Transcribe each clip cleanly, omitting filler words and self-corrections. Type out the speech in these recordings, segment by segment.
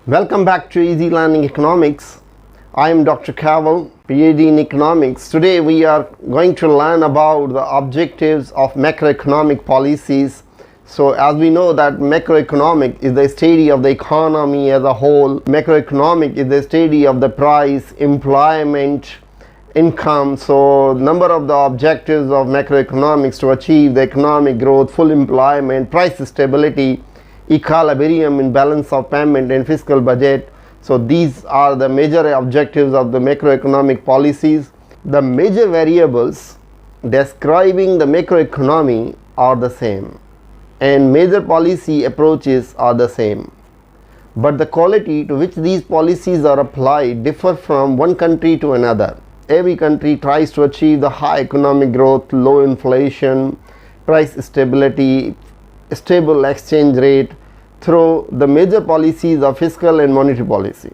Welcome back to Easy Learning Economics. I am Dr. Cavill, PhD in Economics. Today we are going to learn about the objectives of macroeconomic policies. So as we know that macroeconomic is the study of the economy as a whole. Macroeconomic is the study of the price, employment, income. So number of the objectives of macroeconomics to achieve the economic growth, full employment, price stability, equilibrium in balance of payment and fiscal budget. So these are the major objectives of the macroeconomic policies. The major variables describing the macroeconomy are the same and major policy approaches are the same, but the quality to which these policies are applied differ from one country to another. Every country tries to achieve the high economic growth, low inflation, price stability, stable exchange rate through the major policies of fiscal and monetary policy.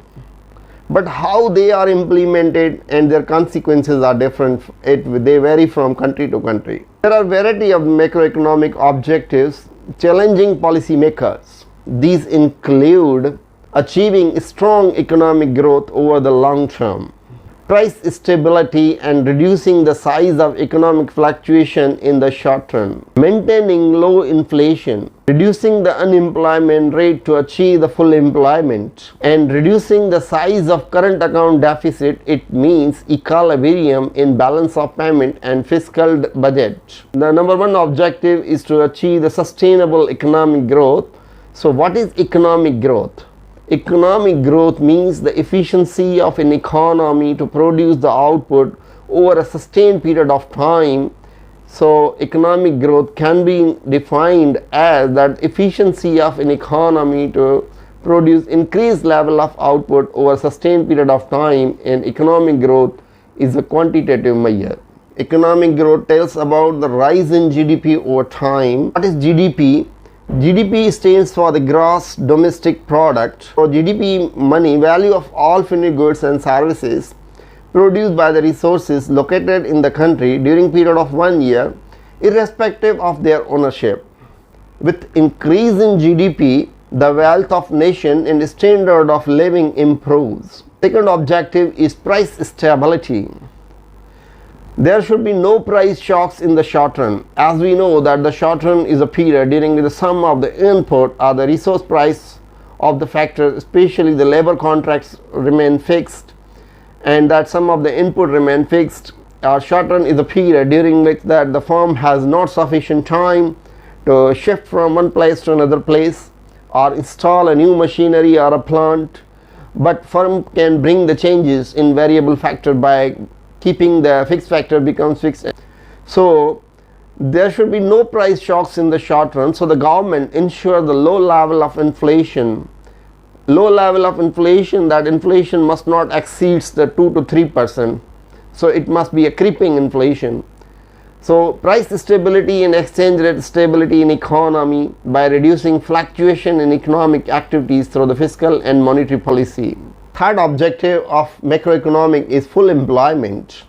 But how they are implemented and their consequences are different. They vary from country to country. There are a variety of macroeconomic objectives challenging policymakers. These include achieving strong economic growth over the long term, price stability and reducing the size of economic fluctuation in the short run, maintaining low inflation, reducing the unemployment rate to achieve the full employment, and reducing the size of current account deficit. It means equilibrium in balance of payment and fiscal budget. The number one objective is to achieve the sustainable economic growth. So what is economic growth? Economic growth means the efficiency of an economy to produce the output over a sustained period of time. So economic growth can be defined as that efficiency of an economy to produce increased level of output over a sustained period of time, and economic growth is a quantitative measure. Economic growth tells about the rise in GDP over time. What is GDP? GDP stands for the gross domestic product. So GDP money, value of all finished goods and services produced by the resources located in the country during period of 1 year, irrespective of their ownership. With increase in GDP, the wealth of nation and standard of living improves. Second objective is price stability. There should be no price shocks in the short run. As we know that the short run is a period during the sum of the input or the resource price of the factor, especially the labor contracts remain fixed, and that some of the input remain fixed. Our short run is a period during which that the firm has not sufficient time to shift from one place to another place or install a new machinery or a plant, but firm can bring the changes in variable factor by keeping the fixed factor becomes fixed. So there should be no price shocks in the short run. So the government ensure the low level of inflation. Low level of inflation, that inflation must not exceed the 2 to 3%. So it must be a creeping inflation. So price stability and exchange rate stability in economy by reducing fluctuation in economic activities through the fiscal and monetary policy. Third objective of macroeconomic is full employment.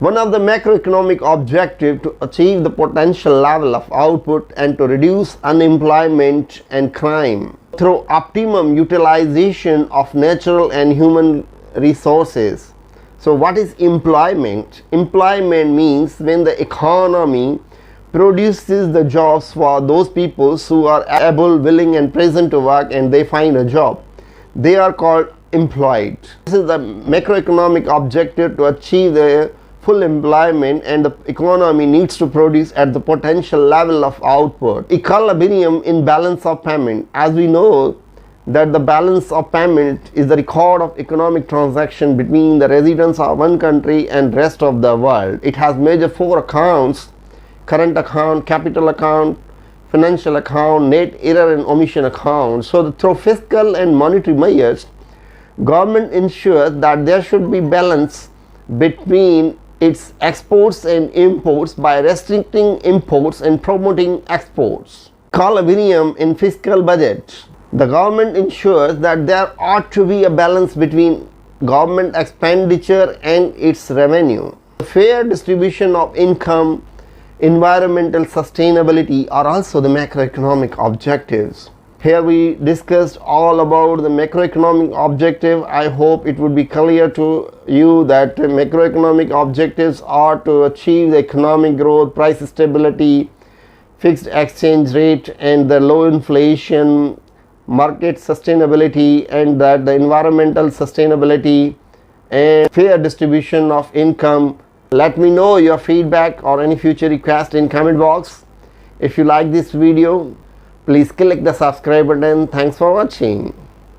One of the macroeconomic objectives to achieve the potential level of output and to reduce unemployment and crime through optimum utilization of natural and human resources. So what is employment? Employment means when the economy produces the jobs for those people who are able, willing and present to work, and they find a job. They are called employed. This is the macroeconomic objective to achieve the full employment, and the economy needs to produce at the potential level of output. Equilibrium in balance of payment. As we know that the balance of payment is the record of economic transaction between the residents of one country and rest of the world. It has major 4 accounts: current account, capital account, financial account, net error and omission account. So through fiscal and monetary measures, government ensures that there should be balance between its exports and imports by restricting imports and promoting exports. Equilibrium in fiscal budget. The government ensures that there ought to be a balance between government expenditure and its revenue. Fair distribution of income, environmental sustainability are also the macroeconomic objectives. Here we discussed all about the macroeconomic objective. I hope it would be clear to you that macroeconomic objectives are to achieve the economic growth, price stability, fixed exchange rate, and the low inflation, market sustainability, and that the environmental sustainability and fair distribution of income. Let me know your feedback or any future request in comment box. If you like this video, please click the subscribe button. Thanks for watching.